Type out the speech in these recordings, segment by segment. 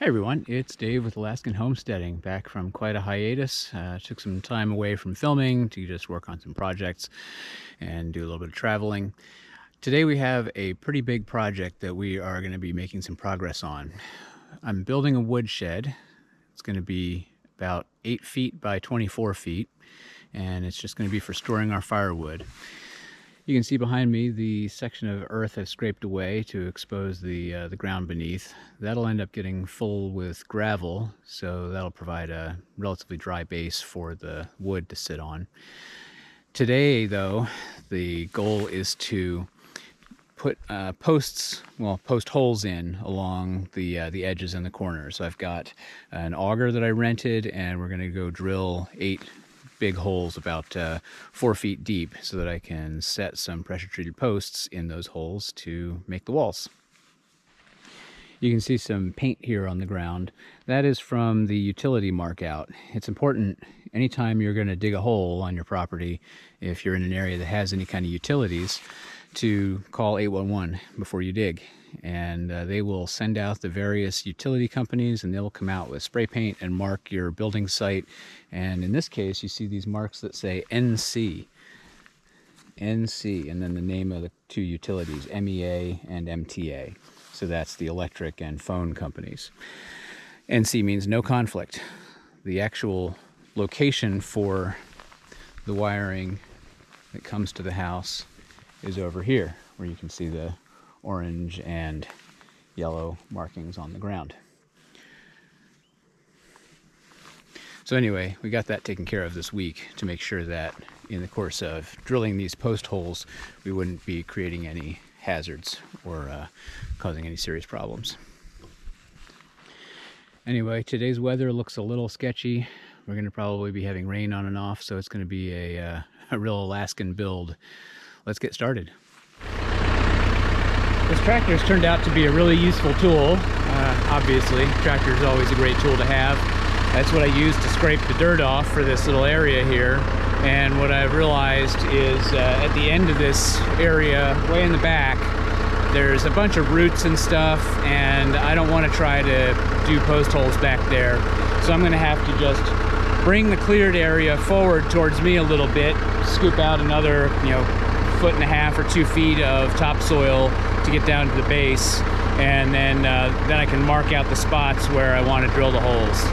Hey everyone, it's Dave with Alaskan Homesteading, back from quite a hiatus. Took some time away from filming to just work on some projects and do a little bit of traveling. Today we have a pretty big project that we are going to be making some progress on. I'm building a woodshed. It's going to be about 8 feet by 24 feet, and it's just going to be for storing our firewood. You can see behind me the section of earth I've scraped away to expose the ground beneath. That'll end up getting full with gravel, so that'll provide a relatively dry base for the wood to sit on. Today, though, the goal is to put post holes in along the edges and the corners. So I've got an auger that I rented, and we're going to go drill 8 big holes about 4 feet deep so that I can set some pressure treated posts in those holes to make the walls. You can see some paint here on the ground. That is from the utility mark out. It's important anytime you're going to dig a hole on your property, if you're in an area that has any kind of utilities, to call 811 before you dig. And they will send out the various utility companies, and they'll come out with spray paint and mark your building site. And in this case, you see these marks that say NC, and then the name of the 2 utilities, MEA and MTA. So that's the electric and phone companies. NC means no conflict. The actual location for the wiring that comes to the house is over here, where you can see the orange and yellow markings on the ground. So anyway, we got that taken care of this week to make sure that in the course of drilling these post holes, we wouldn't be creating any hazards or causing any serious problems. Anyway, today's weather looks a little sketchy. We're going to probably be having rain on and off, so it's going to be a real Alaskan build. Let's get started. This tractor has turned out to be a really useful tool. Obviously, tractor is always a great tool to have. That's what I use to scrape the dirt off for this little area here. And what I've realized is at the end of this area, way in the back, there's a bunch of roots and stuff, and I don't want to try to do post holes back there. So I'm going to have to just bring the cleared area forward towards me a little bit, scoop out another, 1.5 or 2 feet of topsoil to get down to the base, and then I can mark out the spots where I want to drill the holes.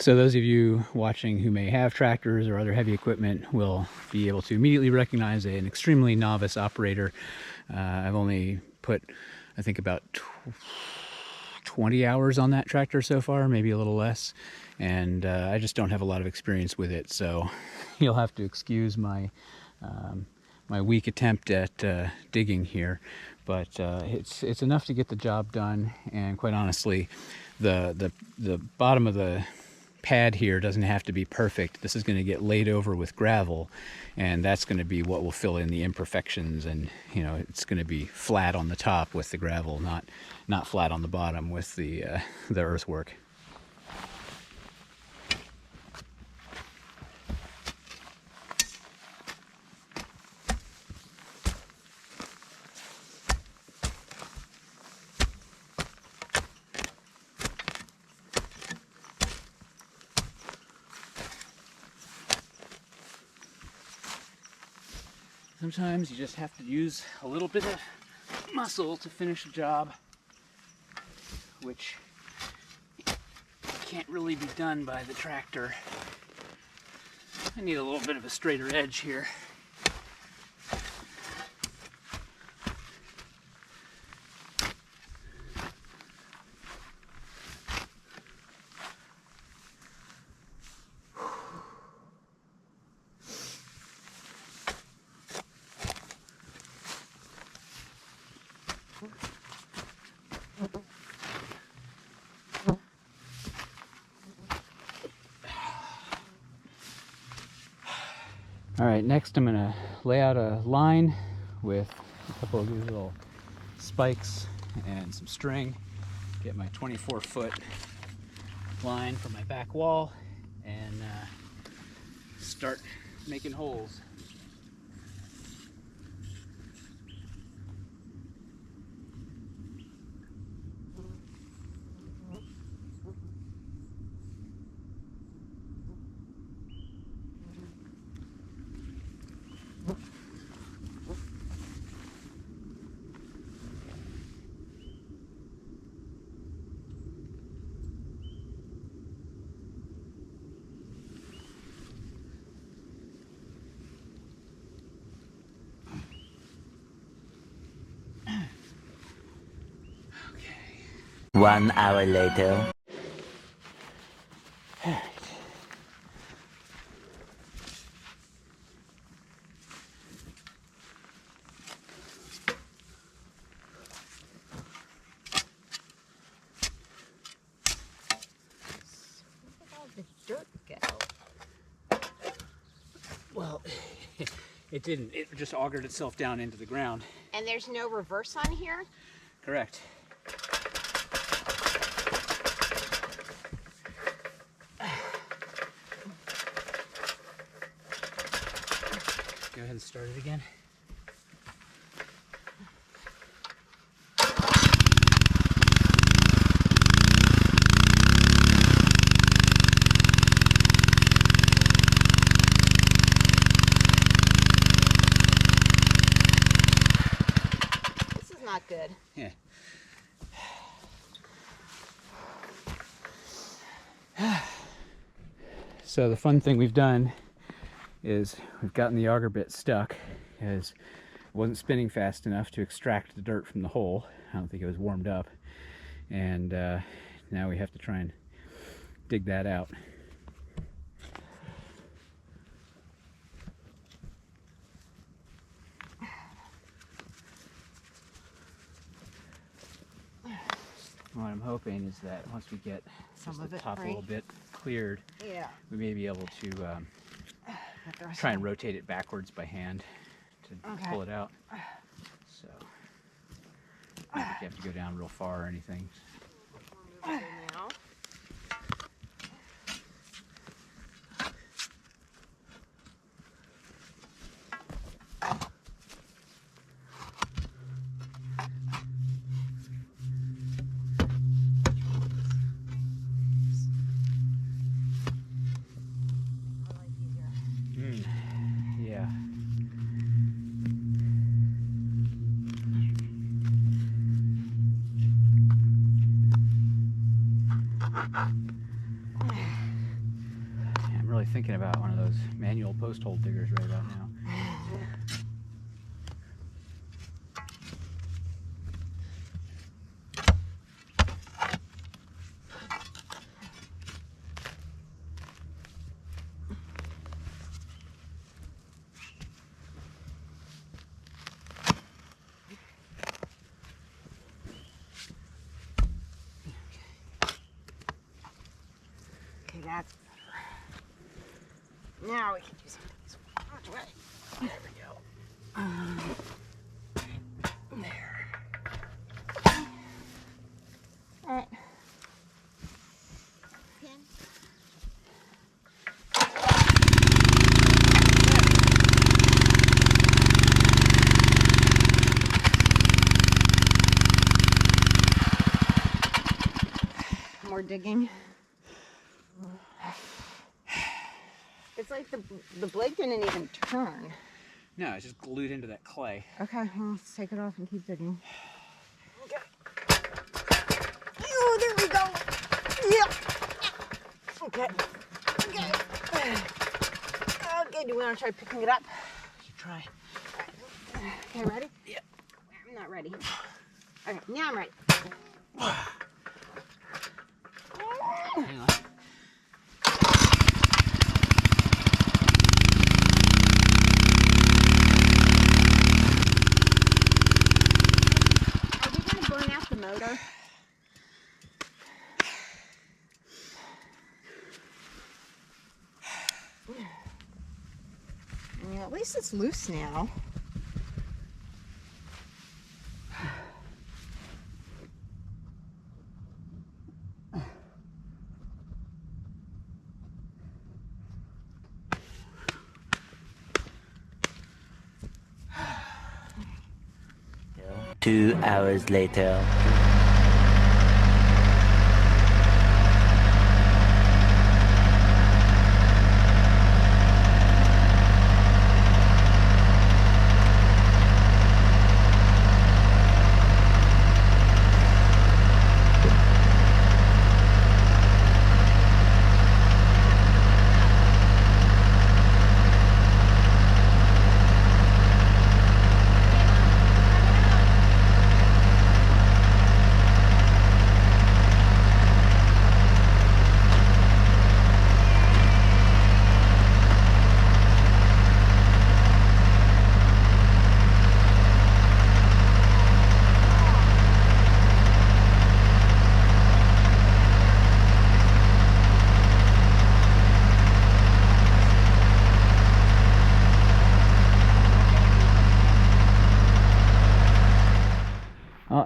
So those of you watching who may have tractors or other heavy equipment will be able to immediately recognize an extremely novice operator. I've only put, I think, about 20 hours on that tractor so far, maybe a little less, and I just don't have a lot of experience with it, so you'll have to excuse my my weak attempt at digging here, but it's enough to get the job done. And quite honestly, the bottom of the pad here doesn't have to be perfect. This is going to get laid over with gravel, and that's going to be what will fill in the imperfections, and you know, it's going to be flat on the top with the gravel, not flat on the bottom with the earthwork. Sometimes you just have to use a little bit of muscle to finish a job, which can't really be done by the tractor. I need a little bit of a straighter edge here. All right, next I'm gonna lay out a line with a couple of these little spikes and some string, get my 24-foot line for my back wall, and start making holes. One hour later. Dirt go? Well, it didn't. It just augered itself down into the ground. And there's no reverse on here? Correct. Go ahead and start it again. Not good. Yeah. So the fun thing we've done is we've gotten the auger bit stuck because it wasn't spinning fast enough to extract the dirt from the hole. I don't think it was warmed up, and now we have to try and dig that out. What I'm hoping is that once we get Some just of the it top a free. little bit cleared, Yeah. we may be able to try and rotate it backwards by hand to pull it out. So I don't think you have to go down real far or anything. Now. Yeah. thinking about one of those manual post hole diggers right about now. Okay, that's better. Now we can do something this way. There we go. There. All right. Pin. More digging. It's like the blade didn't even turn. No, it's just glued into that clay. Okay, well, let's take it off and keep digging. Okay. Oh, there we go. Yeah. Okay. Okay. Okay, do we want to try picking it up? You should try. Okay, ready? Yeah. I'm not ready. Okay, now I'm ready. Hang on. Are we going to burn out the motor? I mean, at least it's loose now. Two hours later.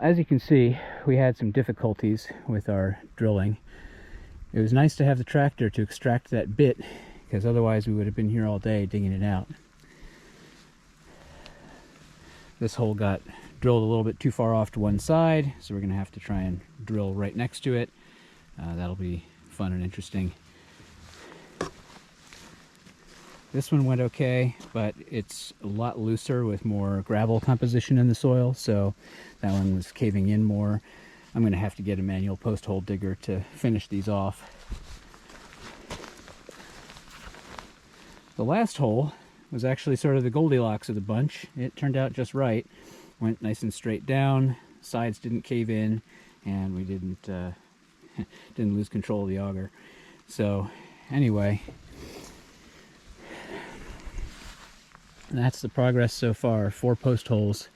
As you can see, we had some difficulties with our drilling. It was nice to have the tractor to extract that bit, because otherwise we would have been here all day digging it out. This hole got drilled a little bit too far off to one side, so we're going to have to try and drill right next to it. That'll be fun and interesting. This one went okay, but it's a lot looser with more gravel composition in the soil, so that one was caving in more. I'm going to have to get a manual post hole digger to finish these off. The last hole was actually sort of the Goldilocks of the bunch. It turned out just right. Went nice and straight down, sides didn't cave in, and we didn't lose control of the auger. So anyway, that's the progress so far. 4 post holes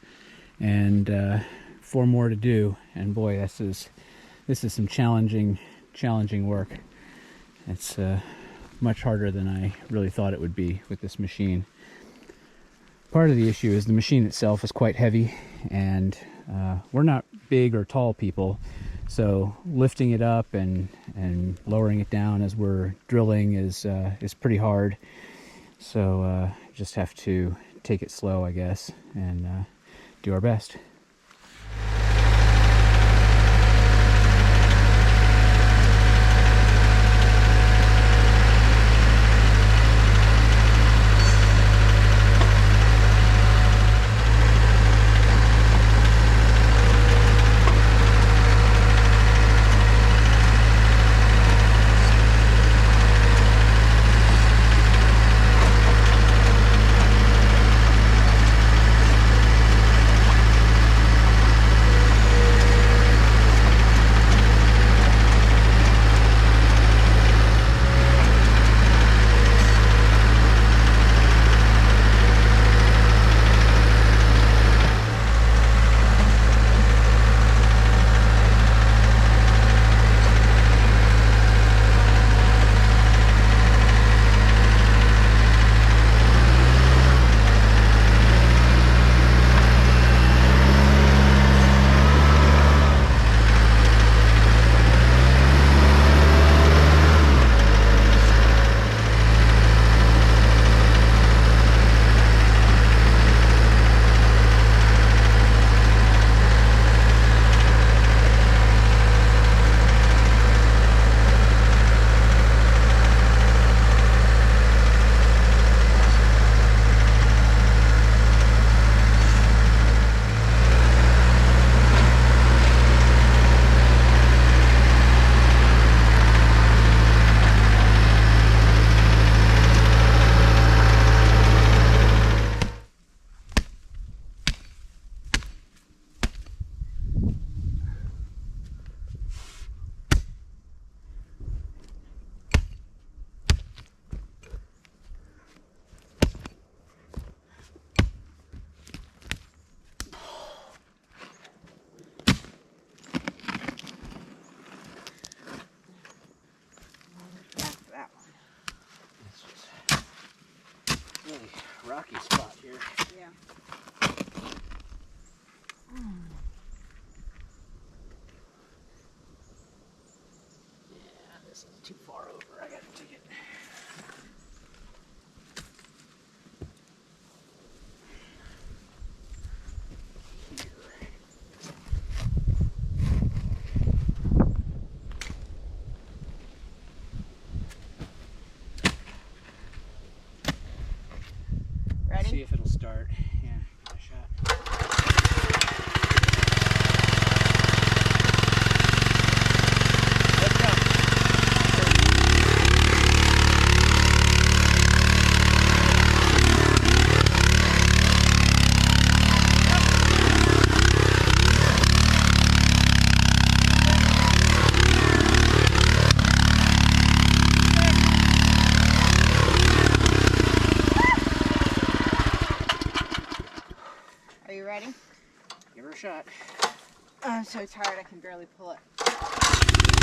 and 4 more to do. And boy, this is some challenging work. It's much harder than I really thought it would be with this machine. Part of the issue is the machine itself is quite heavy, and we're not big or tall people, so lifting it up and lowering it down as we're drilling is pretty hard. So just have to take it slow, I guess, and do our best. Give her a shot. I'm so tired I can barely pull it.